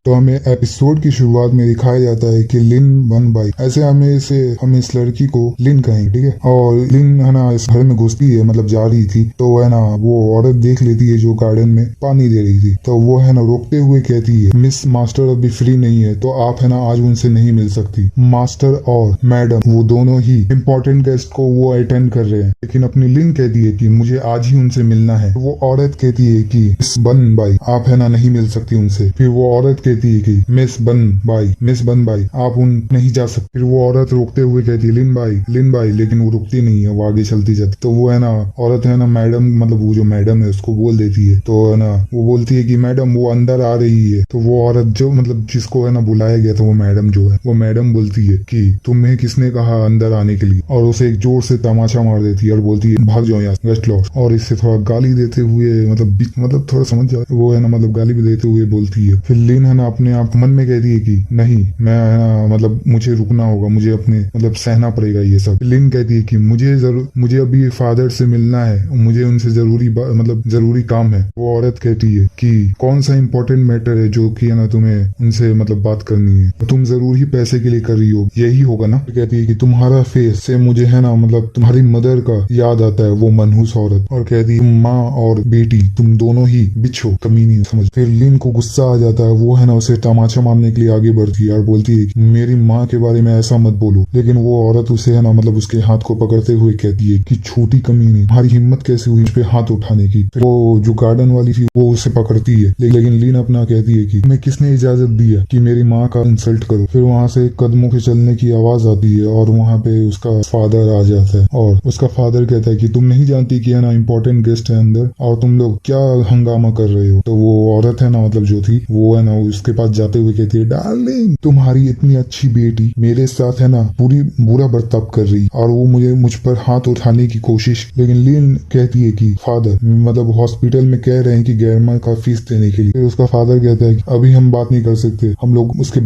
तो हमें एपिसोड की शुरुआत में दिखाया जाता है कि लिन वन बाई ऐसे हम इस लड़की को लिन कहेंगे, ठीक है। और लिन है ना इस घर में घुसती है, मतलब जा रही थी, तो है ना वो औरत देख लेती है जो गार्डन में पानी दे रही थी। तो वो है ना रोकते हुए कहती है, मिस मास्टर अभी फ्री नहीं है तो आप है ना आज उनसे नहीं मिल सकती। मास्टर और मैडम वो दोनों ही इम्पोर्टेंट गेस्ट को वो अटेंड कर रहे हैं, लेकिन अपनी लिन कहती है कि मुझे आज ही उनसे मिलना है। वो औरत कहती है कि मिस बन बाई आप है ना नहीं मिल सकती उनसे। फिर वो औरत कहती है कि मिस बन बाई आप उन नहीं जा सकती। फिर वो औरत रोकते हुए कहती है लिन बाई, लेकिन वो रुकती नहीं है, वो आगे चलती जाती। तो वो है ना औरत है ना मैडम, मतलब वो जो मैडम है उसको बोल देती है। तो है ना वो बोलती है कि मैडम वो अंदर आ रही है। तो वो औरत जो मतलब जिसको है ना बुलाया गया था, वो मैडम जो है वो मैडम बोलती है कि तुम्हें किसने कहा अंदर आने के लिए, और उसे एक जोर से तमाचा मार देती है और बोलती है भाग जाओ यहाँ वेस्ट लॉस। और इससे थोड़ा गाली देते हुए मतलब थोड़ा समझ जाओ, वो है ना मतलब गाली भी देते हुए बोलती है। फिर लिन है ना अपने आप मन में कहती है कि नहीं मैं है ना मतलब मुझे रुकना होगा, मुझे अपने मतलब सहना पड़ेगा ये सब। लिन कहती है कि मुझे अभी फादर से मिलना है, मुझे उनसे जरूरी काम है। वो औरत कहती है कि कौन सा इम्पोर्टेंट मैटर है जो कि है ना तुम्हें उनसे मतलब बात करनी है, तुम जरूर ही पैसे के लिए कर रही हो, यही होगा ना। कहती है कि तुम्हारा फेस से मुझे है ना मतलब तुम्हारी मदर का याद आता है। वो मनहूस औरत और कहती है तुम माँ और बेटी तुम दोनों ही बिच हो, कमीनी हो, समझ। फिर लिन को गुस्सा आ जाता है, वो है ना उसे तमाचा मारने के लिए आगे बढ़ती है और बोलती है कि मेरी माँ के बारे में ऐसा मत बोलो। लेकिन वो औरत उसे है ना मतलब उसके हाथ को पकड़ते हुए कहती है कि छोटी कमीनी, तुम्हारी हिम्मत कैसे हुई उस पे हाथ उठाने की। वो जो गार्डन वाली थी वो उसे पकड़ती है, लेकिन लिन अपना कहती है कि तुम्हें किसने इजाजत दिया कि मेरी माँ का इंसल्ट करो। फिर वहाँ से कदमों के चलने की आवाज आती है और वहाँ पे उसका फादर आ जाता है और उसका फादर कहता है कि तुम नहीं जानती कि है ना इम्पोर्टेंट गेस्ट है अंदर और तुम लोग क्या हंगामा कर रहे हो। तो वो औरत है ना मतलब जो थी वो है ना उसके पास जाते हुए कहती है डार्लिंग तुम्हारी इतनी अच्छी बेटी मेरे साथ है ना पूरी बुरा बर्ताव कर रही और वो मुझ पर हाथ उठाने की कोशिश। लेकिन लिन कहती है कि फादर मतलब हॉस्पिटल में कह रहे हैं कि ग्रैंडमा का फीस देने के लिए। फिर उसका फादर कहता है कि अभी हम बात नहीं कर सकते, हम लोग इसके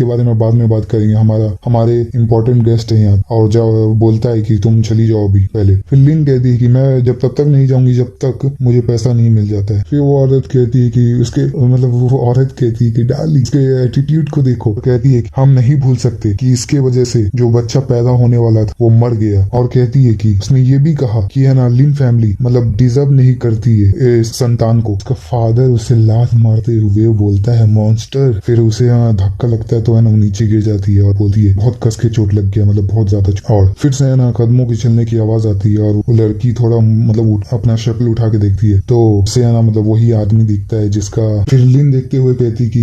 बारे में बाद में बात करेंगे, हमारे इम्पोर्टेंट गेस्ट है यहाँ। और जब बोलता है कि तुम चली जाओ अभी पहले। फिर लिन कहती है कि मैं जब तब तक नहीं जाऊंगी जब तक मुझे पैसा नहीं मिल जाता है। फिर वो औरत कहती है कि वो औरत कहती है कि डार्लिंग इसके एटीट्यूड को देखो। कहती है कि हम नहीं भूल सकते कि इसके वजह से जो बच्चा पैदा होने वाला था वो मर गया। और कहती है कि उसने ये भी कहा कि है ना लिन फैमिली मतलब डिजर्व नहीं करती है इस संतान को। उसका फादर उसे लात मारते हुए बोलता है मॉन्स्टर। फिर उसे धक्का लगता है तो है ना नीचे गिर जाती है और बोलती है बहुत कस के चोट लग गया, मतलब बहुत ज्यादा। और फिर से है ना कदमों के चलने की आवाज आती है और वो लड़की थोड़ा मतलब अपना शक्ल उठा के देखती है तो उसे है ना मतलब वही आदमी दिखता है जिसका। फिर लिन देखते हुए कहती कि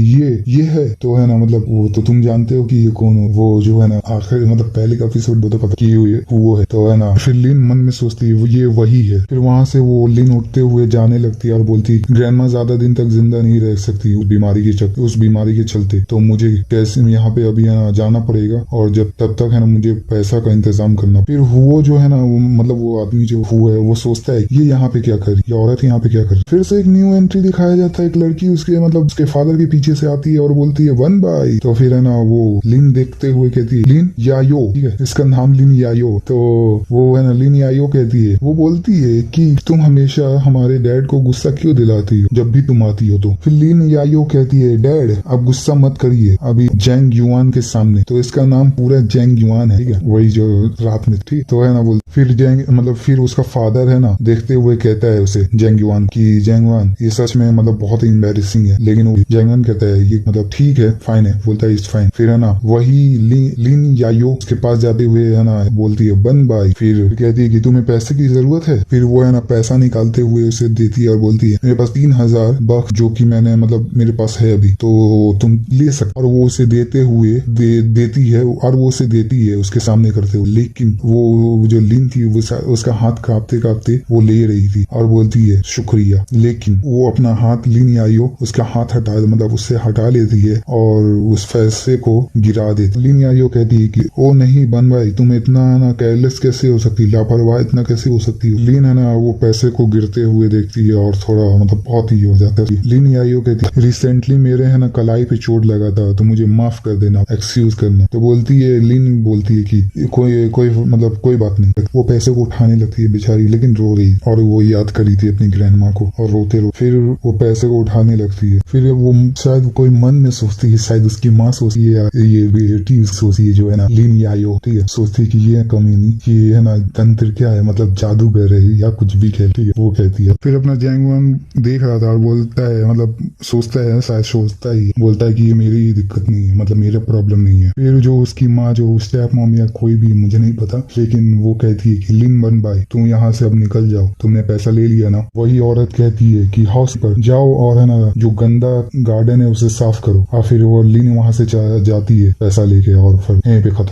ये है। तो है ना मतलब वो तो तुम जानते हो कि ये कौन हो। वो जो है ना आखिर मतलब पहले का एपिसोड तो पता कि वो है। तो है ना फिर लिन मन में सोचती है ये वही है। फिर वहां से वो लिन उठते हुए जाने लगती है और बोलती ग्रैंडमा ज्यादा दिन तक जिंदा नहीं रह सकती उस बीमारी के चलते, तो मुझे कैसे यहाँ पे अभी जाना पड़ेगा और जब तब तक है ना मुझे पैसा का इंतजाम करना। फिर वो जो है ना मतलब वो आदमी जो है वो सोचता है ये यहाँ पे क्या कर रही, औरत यहाँ पे क्या कर रही। फिर से एक न्यू एंट्री दिखाया जाता है, एक लड़की उसके फादर के पीछे से आती है और बोलती है वन बाई। तो फिर है ना वो लिन देखते हुए कहती है लिन यायो, ठीक है इसका नाम लिन यायो। तो वो है ना लिन यायो कहती है, वो बोलती है कि तुम हमेशा हमारे डैड को गुस्सा क्यों दिलाती हो जब भी तुम आती हो। तो फिर लिन यायो कहती है डैड अब गुस्सा मत करिए अभी जैंग युआन के सामने। तो इसका नाम पूरा जैंग युआन है, ठीक है वही जो रात में थी। तो है ना बोल फिर उसका फादर है ना देखते हुए कहता है उसे जैंग युआन की जैंग युआन ये सच में मतलब बहुत ही एम्बैरेसिंग है। लेकिन वो जैंग युआन कहता है ये मतलब ठीक है फाइन है, बोलता है इट्स फाइन। फिर है ना वही लिन यायो उसके पास जाते हुए है ना बोलती है बन बाई। फिर कहती है कि तुम्हें पैसे की जरूरत है। फिर वो है ना पैसा निकालते हुए उसे देती है और बोलती है मेरे पास 3000 बक जो कि मैंने मतलब मेरे पास है अभी तो तुम ले सकते। और वो उसे देती है उसके सामने करते हुए। लेकिन वो जो लिन थी उसका हाथ कांपते कांपते वो ले रही थी और बोलती है शुक्रिया। लेकिन वो अपना हाथ लिन यायो उसका हाथ उससे हटा लेती है और उस पैसे को गिरा देती। लिन यायो कहती है कि ओ नहीं बन भाई तुम इतना ना केयरलेस कैसे हो सकती, लापरवाह इतना कैसे हो सकती हो। लिन है ना वो पैसे को गिरते हुए देखती है और थोड़ा मतलब बहुत ही हो जाता है। लिन यायो कहती है रिसेंटली मेरे है ना कलाई पे चोट लगा था तो मुझे माफ कर देना, एक्सक्यूज करना। तो लिन बोलती है कि कोई बात नहीं। वो पैसे को उठाने लगती है बेचारी, लेकिन रो रही और वो याद करी थी अपनी ग्रैंडमा को और रोते फिर वो पैसे को उठाने लगती है। फिर वो वो शायद कोई मन में सोचती है, शायद उसकी माँ सोचती है या ये बेटी सोचती है जो है ना लिन यायो, ठीक है, सोचती है कि ये कमी नहीं, ये है ना तंत्र क्या है, मतलब जादूगर है या कुछ भी कह, ठीक है, वो कहती है। फिर अपना जैंगवान देख रहा था और बोलता है, मतलब सोचता है, शायद सोचता ही बोलता है कि ये मेरी दिक्कत नहीं है, मतलब मेरा प्रॉब्लम नहीं है। फिर जो उसकी माँ, जो स्टेप मॉम या कोई भी मुझे नहीं पता, लेकिन वो कहती है कि लिन बन बाई तुम यहाँ से अब निकल जाओ, तुमने पैसा ले लिया ना। वही औरत कहती है कि हाउस पर जाओ और है ना जो गंदा गार्डन है उसे साफ करो। और फिर वो लिन वहां से जाती है पैसा लेके और फिर यहीं पे खत्म।